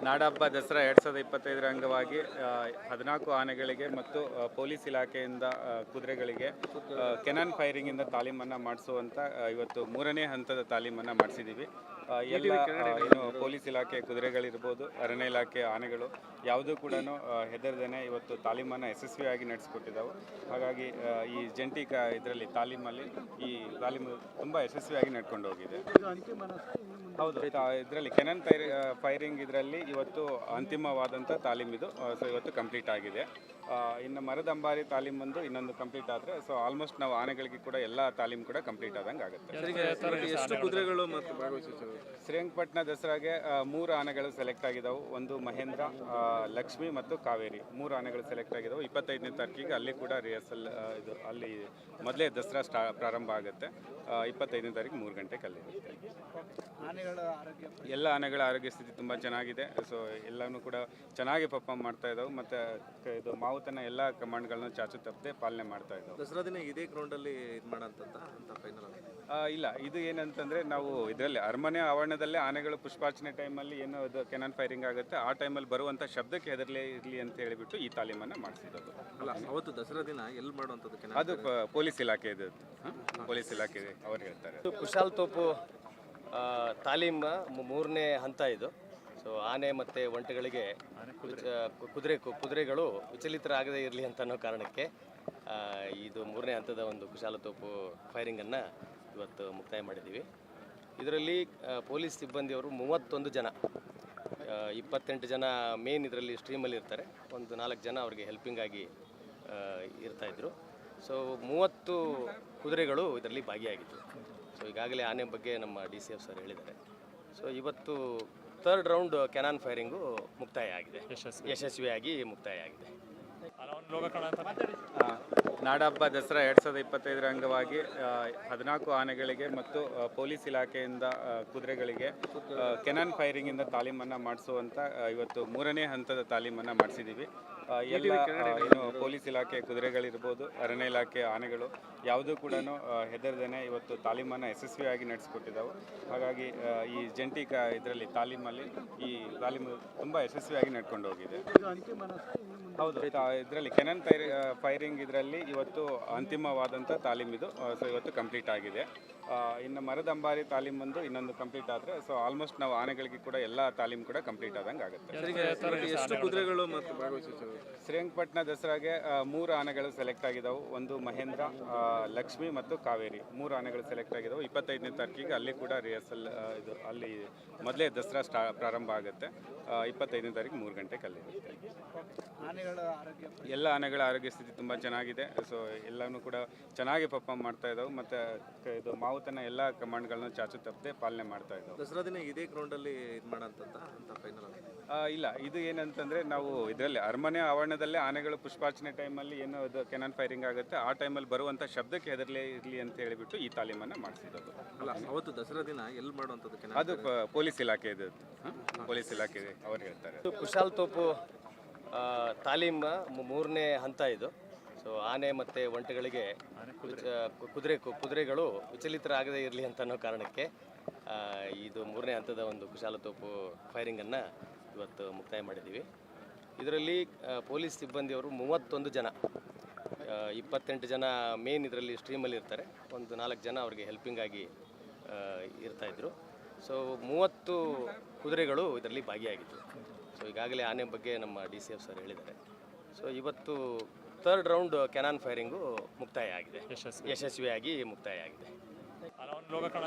ನಾಡಹಬ್ಬ ದಸರಾ 2025ರ ಅಂಗವಾಗಿ 14 ಆನೆಗಳಿಗೆ ಮತ್ತು ಪೊಲೀಸ್ ಇಲಾಖೆಯಿಂದ ಕುದುರೆಗಳಿಗೆ ಕೆನಾನ್ ಫೈರಿಂಗಿಂದ ತಾಲೀಮನ್ನು ಮಾಡಿಸುವಂಥ ಇವತ್ತು 3ನೇ ಹಂತದ ತಾಲೀಮನ್ನು ಮಾಡಿಸಿದ್ದೀವಿ. ಎಲ್ಲ ಏನು ಪೊಲೀಸ್ ಇಲಾಖೆ ಕುದುರೆಗಳಿರ್ಬೋದು, ಅರಣ್ಯ ಇಲಾಖೆ ಆನೆಗಳು ಯಾವುದೂ ಕೂಡ ಹೆದರದೇನೆ ಇವತ್ತು ತಾಲೀಮನ್ನು ಯಶಸ್ವಿಯಾಗಿ ನಡೆಸಿಕೊಟ್ಟಿದ್ದಾವೆ. ಹಾಗಾಗಿ ಈ ಜಂಟಿ ಇದರಲ್ಲಿ ತಾಲೀಮಲ್ಲಿ ಈ ತಾಲೀಮು ತುಂಬ ಯಶಸ್ವಿಯಾಗಿ ನಡ್ಕೊಂಡು ಹೋಗಿದೆ. ಹೌದು, ಇದರಲ್ಲಿ ಕೆನಾನ್ ಫೈರಿಂಗ್ ಇದರಲ್ಲಿ ಇವತ್ತು ಅಂತಿಮವಾದಂಥ ತಾಲೀಮಿದು. ಸೊ ಇವತ್ತು ಕಂಪ್ಲೀಟ್ ಆಗಿದೆ. ಇನ್ನು ಮರದಂಬಾರಿ ತಾಲೀಮ್ ಒಂದು ಇನ್ನೊಂದು ಕಂಪ್ಲೀಟ್ ಆದರೆ ಸೊ ಆಲ್ಮೋಸ್ಟ್ ನಾವು ಆನೆಗಳಿಗೆ ಕೂಡ ಎಲ್ಲ ತಾಲೀಮ್ ಕೂಡ ಕಂಪ್ಲೀಟ್ ಆದಂಗೆ ಆಗುತ್ತೆ. ಎಷ್ಟು ಕುದುರೆಗಳು ಮತ್ತು ಭಾಗವಹಿಸಿವೆ? ಶ್ರೀರಂಗಪಟ್ಟಣ ದಸರಾಗೆ 3 ಆನೆಗಳು ಸೆಲೆಕ್ಟ್ ಆಗಿದ್ದಾವೆ. ಒಂದು ಮಹೇಂದ್ರ, ಲಕ್ಷ್ಮಿ ಮತ್ತು ಕಾವೇರಿ 3 ಆನೆಗಳು ಸೆಲೆಕ್ಟ್ ಆಗಿದ್ದಾವೆ. 25ನೇ ತಾರೀಕಿಗೆ ಅಲ್ಲಿ ಕೂಡ ರಿಹರ್ಸಲ್ ಇದು ಅಲ್ಲಿ ಮೊದಲೇ ದಸರಾ ಪ್ರಾರಂಭ ಆಗುತ್ತೆ. 25ನೇ ತಾರೀಕು 3 ಗಂಟೆಗೆ ಅಲ್ಲಿರುತ್ತೆ. ಎಲ್ಲ ಆನೆಗಳ ಆರೋಗ್ಯ ಸ್ಥಿತಿ ತುಂಬ ಚೆನ್ನಾಗಿದೆ. ಸೊ ಎಲ್ಲನೂ ಕೂಡ ಚೆನ್ನಾಗಿ ಪರ್ಫಾರ್ಮ್ ಮಾಡ್ತಾ ಇದ್ದಾವೆ. ಮತ್ತು ಇದು ಮಾವುತನ ಎಲ್ಲ ಕಮಾಂಡ್ಗಳನ್ನ ಚಾಚು ತಪ್ಪದೆ ಪಾಲನೆ ಮಾಡ್ತಾ ಇದ್ದಾವೆ. ದಸರಾ ದಿನ ಇದೇ ಗ್ರೌಂಡಲ್ಲಿ ಇದು ಮಾಡೋಂಥ ಫೈನಲ್ ಇಲ್ಲ, ಇದು ಏನಂತಂದರೆ ನಾವು ಇದರಲ್ಲಿ ಅರಮನೆ ಆವರಣದಲ್ಲೇ ಆನೆಗಳು ಪುಷ್ಪಾರ್ಚನೆ ಟೈಮಲ್ಲಿ ಏನು ಇದು ಕೆನಾನ್ ಫೈರಿಂಗ್ ಆಗುತ್ತೆ ಆ ಟೈಮಲ್ಲಿ ಬರುವಂಥ ಶಬ್ದಕ್ಕೆ ಹೆದರಲೇ ಇರಲಿ ಅಂತ ಹೇಳಿಬಿಟ್ಟು ಈ ತಾಲೀಮನ್ನು ಮಾಡಿಸಿರೋದು. ಅಲ್ಲ, ಅವತ್ತು ದಸರಾ ದಿನ ಎಲ್ಲಿ ಮಾಡುವಂಥದ್ದು? ಅದು ಪೊಲೀಸ್ ಇಲಾಖೆ ಇದು, ಪೊಲೀಸ್ ಇಲಾಖೆ ಅವ್ರು ಹೇಳ್ತಾರೆ. ಕುಶಾಲ್ ತೋಪು ತಾಲೀಮ್ 3ನೇ ಹಂತ ಇದು. ಸೊ ಆನೆ ಮತ್ತು ಒಂಟೆಗಳಿಗೆ ಕುದುರೆಗಳು ವಿಚಲಿತರಾಗದೇ ಇರಲಿ ಅಂತ ಅನ್ನೋ ಕಾರಣಕ್ಕೆ ಇದು 3ನೇ ಹಂತದ ಒಂದು ಕುಶಾಲತೋಪು ಫೈರಿಂಗನ್ನು ಇವತ್ತು ಮುಕ್ತಾಯ ಮಾಡಿದ್ದೀವಿ. ಇದರಲ್ಲಿ ಪೊಲೀಸ್ ಸಿಬ್ಬಂದಿಯವರು 31 ಜನ, 28 ಜನ ಮೇನ್ ಇದರಲ್ಲಿ ಸ್ಟ್ರೀಮಲ್ಲಿ ಇರ್ತಾರೆ, ಒಂದು 4 ಜನ ಅವ್ರಿಗೆ ಹೆಲ್ಪಿಂಗ್ ಆಗಿ ಇರ್ತಾಯಿದ್ರು. ಸೊ 30 ಕುದುರೆಗಳು ಇದರಲ್ಲಿ ಭಾಗಿಯಾಗಿತ್ತು. ಸೊ ಈಗಾಗಲೇ ಆನೆ ಬಗ್ಗೆ ನಮ್ಮ DCF ಸರ್ ಹೇಳಿದ್ದಾರೆ. ಸೊ ಇವತ್ತು 3rd ರೌಂಡ್ ಕೆನಾನ್ ಫೈರಿಂಗು ಮುಕ್ತಾಯ ಆಗಿದೆ, ಯಶಸ್ವಿಯಾಗಿ ಮುಕ್ತಾಯ ಆಗಿದೆ. ನಾಡಹಬ್ಬ ದಸರಾ 2025ರ ಅಂಗವಾಗಿ 14 ಆನೆಗಳಿಗೆ ಮತ್ತು ಪೊಲೀಸ್ ಇಲಾಖೆಯಿಂದ ಕುದುರೆಗಳಿಗೆ ಕೆನಾನ್ ಫೈರಿಂಗಿಂದ ತಾಲೀಮನ್ನು ಮಾಡಿಸುವಂಥ ಇವತ್ತು 3ನೇ ಹಂತದ ತಾಲೀಮನ್ನು ಮಾಡಿಸಿದ್ದೀವಿ. ಎಲ್ಲ ಏನು ಪೊಲೀಸ್ ಇಲಾಖೆ ಕುದುರೆಗಳಿರ್ಬೋದು, ಅರಣ್ಯ ಇಲಾಖೆ ಆನೆಗಳು ಯಾವುದೂ ಕೂಡ ಹೆದರದೇನೆ ಇವತ್ತು ತಾಲೀಮನ್ನು ಯಶಸ್ವಿಯಾಗಿ ನಡೆಸಿಕೊಟ್ಟಿದ್ದಾವೆ. ಹಾಗಾಗಿ ಈ ಜಂಟಿ ಇದರಲ್ಲಿ ತಾಲೀಮಲ್ಲಿ ಈ ತಾಲೀಮು ತುಂಬ ಯಶಸ್ವಿಯಾಗಿ ನಡ್ಕೊಂಡು ಹೋಗಿದೆ. ಹೌದು, ಇದರಲ್ಲಿ ಕೆನಾನ್ ಫೈರಿಂಗ್ ಇದರಲ್ಲಿ ಇವತ್ತು ಅಂತಿಮವಾದಂಥ ತಾಲೀಮಿದು. ಸೊ ಇವತ್ತು ಕಂಪ್ಲೀಟ್ ಆಗಿದೆ. ಇನ್ನು ಮರದಂಬಾರಿ ತಾಲೀಮ್ ಒಂದು ಇನ್ನೊಂದು ಕಂಪ್ಲೀಟ್ ಆದರೆ ಸೊ ಆಲ್ಮೋಸ್ಟ್ ನಾವು ಆನೆಗಳಿಗೆ ಕೂಡ ಎಲ್ಲ ತಾಲೀಮ್ ಕೂಡ ಕಂಪ್ಲೀಟ್ ಆದಂಗೆ ಆಗುತ್ತೆ. ಎಷ್ಟು ಕುದುರೆಗಳು ಮತ್ತು ಭಾಗವಹಿಸಿವೆ? ಶ್ರೀರಂಗಪಟ್ಟಣ ದಸರಾಗೆ 3 ಆನೆಗಳು ಸೆಲೆಕ್ಟ್ ಆಗಿದ್ದಾವೆ. ಒಂದು ಮಹೇಂದ್ರ, ಲಕ್ಷ್ಮಿ ಮತ್ತು ಕಾವೇರಿ 3 ಆನೆಗಳು ಸೆಲೆಕ್ಟ್ ಆಗಿದ್ದಾವೆ. 25ನೇ ತಾರೀಕಿಗೆ ಅಲ್ಲಿ ಕೂಡ ರಿಹರ್ಸಲ್ ಇದು ಅಲ್ಲಿ ಮೊದಲೇ ದಸರಾ ಪ್ರಾರಂಭ ಆಗುತ್ತೆ. 25ನೇ ತಾರೀಕು 3 ಗಂಟೆಗೆ ಅಲ್ಲಿರುತ್ತೆ. ಎಲ್ಲ ಆನೆಗಳ ಆರೋಗ್ಯ ಸ್ಥಿತಿ ತುಂಬ ಚೆನ್ನಾಗಿದೆ. ಸೊ ಎಲ್ಲನೂ ಕೂಡ ಚೆನ್ನಾಗಿ ಪರ್ಫಾರ್ಮ್ ಮಾಡ್ತಾ ಇದ್ದಾವೆ. ಮತ್ತು ಇದು ಮಾವುತನ ಎಲ್ಲ ಕಮಾಂಡ್ಗಳನ್ನ ಚಾಚು ತಪ್ಪದೆ ಪಾಲನೆ ಮಾಡ್ತಾ ಇದ್ದಾವೆ. ದಸರಾ ದಿನ ಇದೇ ಗ್ರೌಂಡಲ್ಲಿ ಇದು ಮಾಡೋಂಥ ಫೈನಲ್ ಇಲ್ಲ, ಇದು ಏನಂತಂದರೆ ನಾವು ಇದರಲ್ಲಿ ಅರಮನೆ ಆವರಣದಲ್ಲೇ ಆನೆಗಳು ಪುಷ್ಪಾರ್ಚನೆ ಟೈಮಲ್ಲಿ ಏನು ಇದು ಕೆನಾನ್ ಫೈರಿಂಗ್ ಆಗುತ್ತೆ ಆ ಟೈಮಲ್ಲಿ ಬರುವಂಥ ಶಬ್ದಕ್ಕೆ ಹೆದರಲೇ ಇರಲಿ ಅಂತ ಹೇಳಿಬಿಟ್ಟು ಈ ತಾಲೀಮನ್ನು ಮಾಡಿಸಿರೋದು. ಅಲ್ಲ, ಅವತ್ತು ದಸರಾ ದಿನ ಎಲ್ಲಿ ಮಾಡುವಂಥದ್ದು? ಅದು ಪೊಲೀಸ್ ಇಲಾಖೆ ಇದು, ಪೊಲೀಸ್ ಇಲಾಖೆ ಅವ್ರು ಹೇಳ್ತಾರೆ. ಕುಶಾಲ್ ತೋಪು ತಾಲೀಮ್ 3ನೇ ಹಂತ ಇದು. ಸೊ ಆನೆ ಮತ್ತು ಒಂಟೆಗಳಿಗೆ ಕುದುರೆಗಳು ವಿಚಲಿತರಾಗದೇ ಇರಲಿ ಅಂತ ಅನ್ನೋ ಕಾರಣಕ್ಕೆ ಇದು 3ನೇ ಹಂತದ ಒಂದು ಕುಶಾಲತೋಪು ಫೈರಿಂಗನ್ನು ಇವತ್ತು ಮುಕ್ತಾಯ ಮಾಡಿದ್ದೀವಿ. ಇದರಲ್ಲಿ ಪೊಲೀಸ್ ಸಿಬ್ಬಂದಿಯವರು 31 ಜನ, 28 ಜನ ಮೇನ್ ಇದರಲ್ಲಿ ಸ್ಟ್ರೀಮಲ್ಲಿ ಇರ್ತಾರೆ, ಒಂದು 4 ಜನ ಅವ್ರಿಗೆ ಹೆಲ್ಪಿಂಗ್ ಆಗಿ ಇರ್ತಾಯಿದ್ರು. ಸೊ 30 ಕುದುರೆಗಳು ಇದರಲ್ಲಿ ಭಾಗಿಯಾಗಿತ್ತು. ಸೊ ಈಗಾಗಲೇ ಆನೆ ಬಗ್ಗೆ ನಮ್ಮ DCF ಸರ್ ಹೇಳಿದ್ದಾರೆ. ಸೊ ಇವತ್ತು 3rd ರೌಂಡ್ ಕೆನಾನ್ ಫೈರಿಂಗು ಮುಕ್ತಾಯ ಆಗಿದೆ, ಯಶಸ್ವಿಯಾಗಿ ಮುಕ್ತಾಯ ಆಗಿದೆ.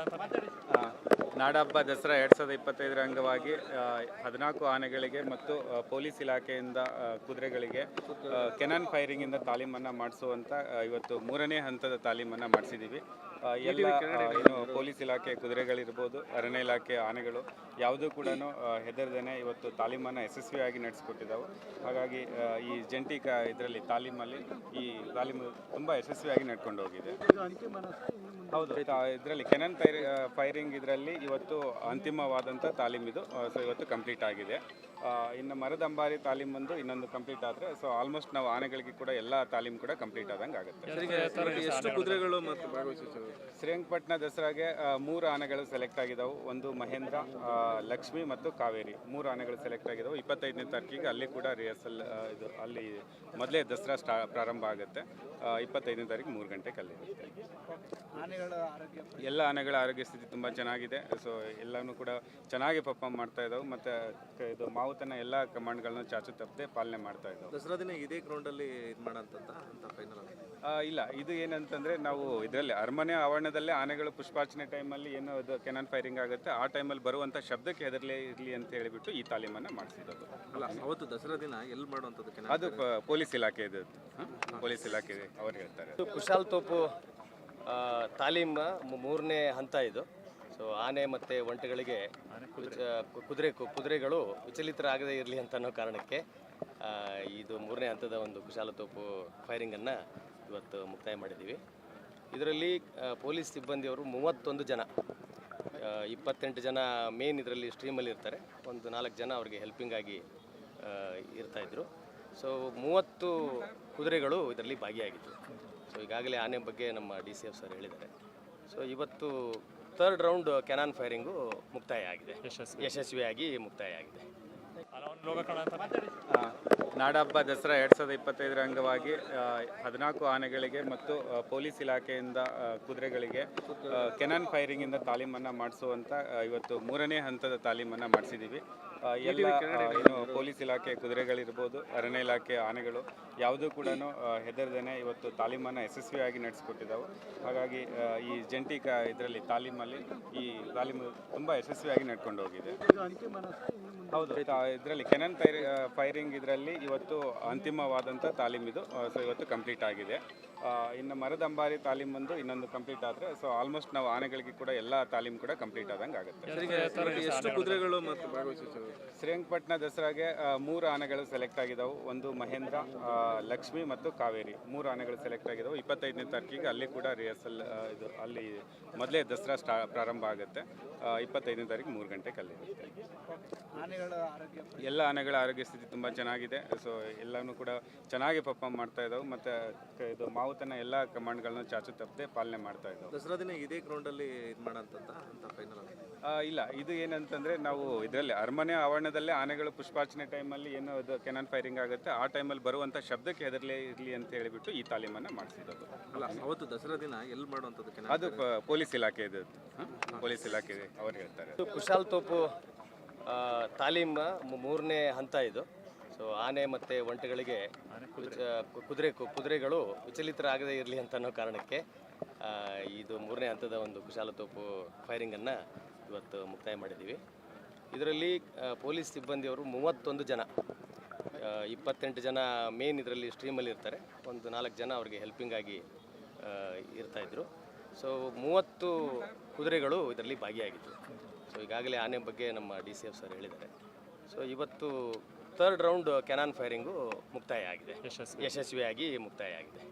ನಾಡಹಬ್ಬ ದಸರಾ 2025ರ ಅಂಗವಾಗಿ 14 ಆನೆಗಳಿಗೆ ಮತ್ತು ಪೊಲೀಸ್ ಇಲಾಖೆಯಿಂದ ಕುದುರೆಗಳಿಗೆ ಕೆನಾನ್ ಫೈರಿಂಗಿಂದ ತಾಲೀಮನ್ನು ಮಾಡಿಸುವಂಥ ಇವತ್ತು 3ನೇ ಹಂತದ ತಾಲೀಮನ್ನು ಮಾಡಿಸಿದ್ದೀವಿ. ಎಲ್ಲ ಏನು ಪೊಲೀಸ್ ಇಲಾಖೆ ಕುದುರೆಗಳಿರ್ಬೋದು, ಅರಣ್ಯ ಇಲಾಖೆ ಆನೆಗಳು ಯಾವುದೂ ಕೂಡ ಹೆದರದೇನೆ ಇವತ್ತು ತಾಲೀಮನ್ನು ಯಶಸ್ವಿಯಾಗಿ ನಡೆಸಿಕೊಟ್ಟಿದ್ದಾವೆ. ಹಾಗಾಗಿ ಈ ಜಂಟಿ ಇದರಲ್ಲಿ ತಾಲೀಮಲ್ಲಿ ಈ ತಾಲೀಮು ತುಂಬ ಯಶಸ್ವಿಯಾಗಿ ನಡ್ಕೊಂಡು ಹೋಗಿದೆ. ಹೌದು ಇದರಲ್ಲಿ ಕೆನನ್ ಫೈರಿಂಗ್ ಇದರಲ್ಲಿ ಇವತ್ತು ಅಂತಿಮವಾದಂಥ ತಾಲೀಮಿದು. ಸೊ ಇವತ್ತು ಕಂಪ್ಲೀಟ್ ಆಗಿದೆ. ಇನ್ನು ಮರದಂಬಾರಿ ತಾಲೀಮ್ ಒಂದು ಇನ್ನೊಂದು ಕಂಪ್ಲೀಟ್ ಆದರೆ ಸೊ ಆಲ್ಮೋಸ್ಟ್ ನಾವು ಆನೆಗಳಿಗೆ ಕೂಡ ಎಲ್ಲ ತಾಲೀಮ್ ಕೂಡ ಕಂಪ್ಲೀಟ್ ಆದಂಗೆ ಆಗುತ್ತೆ. ಎಷ್ಟು ಕುದುರೆಗಳು ಮತ್ತು ಭಾಗವಹಿಸಿವೆ? ಶ್ರೀರಂಗಪಟ್ಟಣ ದಸರಾಗೆ 3 ಆನೆಗಳು ಸೆಲೆಕ್ಟ್ ಆಗಿದ್ದಾವೆ. ಒಂದು ಮಹೇಂದ್ರ, ಲಕ್ಷ್ಮಿ ಮತ್ತು ಕಾವೇರಿ 3 ಆನೆಗಳು ಸೆಲೆಕ್ಟ್ ಆಗಿದ್ದಾವೆ. 25ನೇ ತಾರೀಕಿಗೆ ಅಲ್ಲಿ ಕೂಡ ರಿಹರ್ಸಲ್ ಇದು ಅಲ್ಲಿ ಮೊದಲೇ ದಸರಾ ಪ್ರಾರಂಭ ಆಗುತ್ತೆ. 25ನೇ ತಾರೀಕು 3 ಗಂಟೆಗೆ ಅಲ್ಲಿರುತ್ತೆ. ಎಲ್ಲ ಆನೆಗಳ ಆರೋಗ್ಯ ಸ್ಥಿತಿ ತುಂಬ ಚೆನ್ನಾಗಿದೆ. ಸೊ ಎಲ್ಲನೂ ಕೂಡ ಚೆನ್ನಾಗಿ ಪರ್ಫಾರ್ಮ್ ಮಾಡ್ತಾ ಇದ್ದಾವೆ ಮತ್ತು ಇದು ಮಾವುತನ ಎಲ್ಲ ಕಮಾಂಡ್ಗಳನ್ನ ಚಾಚು ತಪ್ಪದೆ ಪಾಲನೆ ಮಾಡ್ತಾ ಇದ್ದಾವೆ. ದಸರಾ ದಿನ ಇದೇ ಗ್ರೌಂಡಲ್ಲಿ ಇದು ಮಾಡೋಂಥದ್ದು ಅಂತ ಫೈನಲ್ ಇಲ್ಲ, ಇದು ಏನಂತಂದರೆ ನಾವು ಇದರಲ್ಲಿ ಅರಮನೆ ಆವರಣದಲ್ಲೇ ಆನೆಗಳು ಪುಷ್ಪಾರ್ಚನೆ ಟೈಮಲ್ಲಿ ಏನು ಇದು ಕೆನಾನ್ ಫೈರಿಂಗ್ ಆಗುತ್ತೆ ಆ ಟೈಮಲ್ಲಿ ಬರುವಂಥ ಶಬ್ದಕ್ಕೆ ಹೆದರಲೇ ಇರಲಿ ಅಂತ ಹೇಳಿಬಿಟ್ಟು ಈ ತಾಲೀಮನ್ನು ಮಾಡಿಸಿರೋದು. ಅಲ್ಲ, ಅವತ್ತು ದಸರಾ ದಿನ ಎಲ್ಲಿ ಮಾಡುವಂಥದ್ದು ಅದು ಪೊಲೀಸ್ ಇಲಾಖೆ ಇದು. ಪೊಲೀಸ್ ಇಲಾಖೆ ಅವ್ರು ಹೇಳ್ತಾರೆ. ಕುಶಾಲ್ ತೋಪು ತಾಲೀಮ್ 3ನೇ ಹಂತ ಇದು. ಸೊ ಆನೆ ಮತ್ತು ಒಂಟೆಗಳಿಗೆ ಕುದುರೆಗಳು ವಿಚಲಿತರಾಗದೇ ಇರಲಿ ಅಂತ ಅನ್ನೋ ಕಾರಣಕ್ಕೆ ಇದು 3ನೇ ಹಂತದ ಒಂದು ಕುಶಾಲತೋಪು ಫೈರಿಂಗನ್ನು ಇವತ್ತು ಮುಕ್ತಾಯ ಮಾಡಿದ್ದೀವಿ. ಇದರಲ್ಲಿ ಪೊಲೀಸ್ ಸಿಬ್ಬಂದಿಯವರು 31 ಜನ, 28 ಜನ ಮೇನ್ ಇದರಲ್ಲಿ ಸ್ಟ್ರೀಮಲ್ಲಿ ಇರ್ತಾರೆ, ಒಂದು 4 ಜನ ಅವ್ರಿಗೆ ಹೆಲ್ಪಿಂಗ್ ಆಗಿ ಇರ್ತಾಯಿದ್ರು. ಸೊ 30 ಕುದುರೆಗಳು ಇದರಲ್ಲಿ ಭಾಗಿಯಾಗಿತ್ತು. ಸೊ ಈಗಾಗಲೇ ಆನೆ ಬಗ್ಗೆ ನಮ್ಮ DCF ಸರ್ ಹೇಳಿದ್ದಾರೆ. ಸೊ ಇವತ್ತು 3rd ರೌಂಡ್ ಕೆನಾನ್ ಫೈರಿಂಗು ಮುಕ್ತಾಯ ಆಗಿದೆ, ಯಶಸ್ವಿಯಾಗಿ ಮುಕ್ತಾಯ ಆಗಿದೆ. ನಾಡಹಬ್ಬ ದಸರಾ 2025ರ ಅಂಗವಾಗಿ 14 ಆನೆಗಳಿಗೆ ಮತ್ತು ಪೊಲೀಸ್ ಇಲಾಖೆಯಿಂದ ಕುದುರೆಗಳಿಗೆ ಕೆನಾನ್ ಫೈರಿಂಗಿಂದ ತಾಲೀಮನ್ನು ಮಾಡಿಸುವಂಥ ಇವತ್ತು 3ನೇ ಹಂತದ ತಾಲೀಮನ್ನು ಮಾಡಿಸಿದ್ದೀವಿ. ಎಲ್ಲ ಏನು ಪೊಲೀಸ್ ಇಲಾಖೆ ಕುದುರೆಗಳಿರ್ಬೋದು, ಅರಣ್ಯ ಇಲಾಖೆ ಆನೆಗಳು ಯಾವುದೂ ಕೂಡ ಹೆದರದೇನೆ ಇವತ್ತು ತಾಲೀಮನ್ನು ಯಶಸ್ವಿಯಾಗಿ ನಡೆಸಿಕೊಟ್ಟಿದ್ದಾವೆ. ಹಾಗಾಗಿ ಈ ಜಂಟಿ ಇದರಲ್ಲಿ ತಾಲೀಮಲ್ಲಿ ಈ ತಾಲೀಮು ತುಂಬ ಯಶಸ್ವಿಯಾಗಿ ನಡ್ಕೊಂಡು ಹೋಗಿದೆ. ಹೌದು, ಇದರಲ್ಲಿ ಕೆನನ್ ಫೈರಿಂಗ್ ಇದರಲ್ಲಿ ಇವತ್ತು ಅಂತಿಮವಾದಂಥ ತಾಲೀಮಿದು. ಸೊ ಇವತ್ತು ಕಂಪ್ಲೀಟ್ ಆಗಿದೆ. ಇನ್ನು ಮರದಂಬಾರಿ ತಾಲೀಮ್ ಒಂದು ಇನ್ನೊಂದು ಕಂಪ್ಲೀಟ್ ಆದರೆ ಸೊ ಆಲ್ಮೋಸ್ಟ್ ನಾವು ಆನೆಗಳಿಗೆ ಕೂಡ ಎಲ್ಲ ತಾಲೀಮ್ ಕೂಡ ಕಂಪ್ಲೀಟ್ ಆದಂಗೆ ಆಗುತ್ತೆ. ಎಷ್ಟು ಕುದುರೆಗಳು ಮತ್ತು ಭಾಗವಹಿಸಿವೆ? ಶ್ರೀರಂಗಪಟ್ಟಣ ದಸರಾಗೆ 3 ಆನೆಗಳು ಸೆಲೆಕ್ಟ್ ಆಗಿದ್ದಾವೆ. ಒಂದು ಮಹೇಂದ್ರ, ಲಕ್ಷ್ಮಿ ಮತ್ತು ಕಾವೇರಿ 3 ಆನೆಗಳು ಸೆಲೆಕ್ಟ್ ಆಗಿದ್ದಾವೆ. 25ನೇ ತಾರೀಕಿಗೆ ಅಲ್ಲಿ ಕೂಡ ರಿಹರ್ಸಲ್ ಇದು ಅಲ್ಲಿ ಮೊದಲೇ ದಸರಾ ಪ್ರಾರಂಭ ಆಗುತ್ತೆ. 25ನೇ ತಾರೀಕು 3 ಗಂಟೆಗೆ ಅಲ್ಲಿರುತ್ತೆ. ಎಲ್ಲ ಆನೆಗಳ ಆರೋಗ್ಯ ಸ್ಥಿತಿ ತುಂಬ ಚೆನ್ನಾಗಿದೆ. ಸೊ ಎಲ್ಲನೂ ಕೂಡ ಚೆನ್ನಾಗಿ ಪರ್ಫಾರ್ಮ್ ಮಾಡ್ತಾ ಇದ್ದಾವೆ ಮತ್ತು ಇದು ಮಾವುತನ ಎಲ್ಲ ಕಮಾಂಡ್ಗಳನ್ನ ಚಾಚು ತಪ್ಪದೆ ಪಾಲನೆ ಮಾಡ್ತಾ ಇದ್ದಾವೆ. ದಸರಾ ದಿನ ಇದೇ ಗ್ರೌಂಡಲ್ಲಿ ಇದು ಮಾಡೋಂಥದ್ದು ಅಂತ ಫೈನಲ್ ಇಲ್ಲ, ಇದು ಏನಂತಂದರೆ ನಾವು ಇದರಲ್ಲಿ ಅರಮನೆ ಆವರಣದಲ್ಲೇ ಆನೆಗಳು ಪುಷ್ಪಾರ್ಚನೆ ಟೈಮಲ್ಲಿ ಏನು ಇದು ಕೆನಾನ್ ಫೈರಿಂಗ್ ಆಗುತ್ತೆ ಆ ಟೈಮಲ್ಲಿ ಬರುವಂಥ ಶಬ್ದಕ್ಕೆ ಹೆದರಲೇ ಇರಲಿ ಅಂತ ಹೇಳಿಬಿಟ್ಟು ಈ ತಾಲೀಮನ್ನು ಮಾಡಿಸಿರೋದು. ಅಲ್ಲ, ಅವತ್ತು ದಸರಾ ದಿನ ಎಲ್ಲಿ ಮಾಡುವಂಥದ್ದು ಅದು ಪೊಲೀಸ್ ಇಲಾಖೆ ಇದು. ಪೊಲೀಸ್ ಇಲಾಖೆ ಅವ್ರು ಹೇಳ್ತಾರೆ. ಕುಶಾಲ್ ತೋಪು ತಾಲೀಮ್ 3ನೇ ಹಂತ ಇದು. ಸೊ ಆನೆ ಮತ್ತು ಒಂಟೆಗಳಿಗೆ ಕುದುರೆಗಳು ವಿಚಲಿತರಾಗದೇ ಇರಲಿ ಅಂತ ಅನ್ನೋ ಕಾರಣಕ್ಕೆ ಇದು 3ನೇ ಹಂತದ ಒಂದು ಕುಶಾಲತೋಪು ಫೈರಿಂಗನ್ನು ಇವತ್ತು ಮುಕ್ತಾಯ ಮಾಡಿದ್ದೀವಿ. ಇದರಲ್ಲಿ ಪೊಲೀಸ್ ಸಿಬ್ಬಂದಿಯವರು 31 ಜನ, 28 ಜನ ಮೇನ್ ಇದರಲ್ಲಿ ಸ್ಟ್ರೀಮಲ್ಲಿ ಇರ್ತಾರೆ, ಒಂದು 4 ಜನ ಅವ್ರಿಗೆ ಹೆಲ್ಪಿಂಗ್ ಆಗಿ ಇರ್ತಾಯಿದ್ರು. ಸೊ 30 ಕುದುರೆಗಳು ಇದರಲ್ಲಿ ಭಾಗಿಯಾಗಿತ್ತು. ಸೊ ಈಗಾಗಲೇ ಆನೆ ಬಗ್ಗೆ ನಮ್ಮ DCF ಸರ್ ಹೇಳಿದ್ದಾರೆ. ಸೊ ಇವತ್ತು 3rd ರೌಂಡ್ ಕೆನಾನ್ ಫೈರಿಂಗು ಮುಕ್ತಾಯ ಆಗಿದೆ, ಯಶಸ್ವಿಯಾಗಿ ಮುಕ್ತಾಯ ಆಗಿದೆ.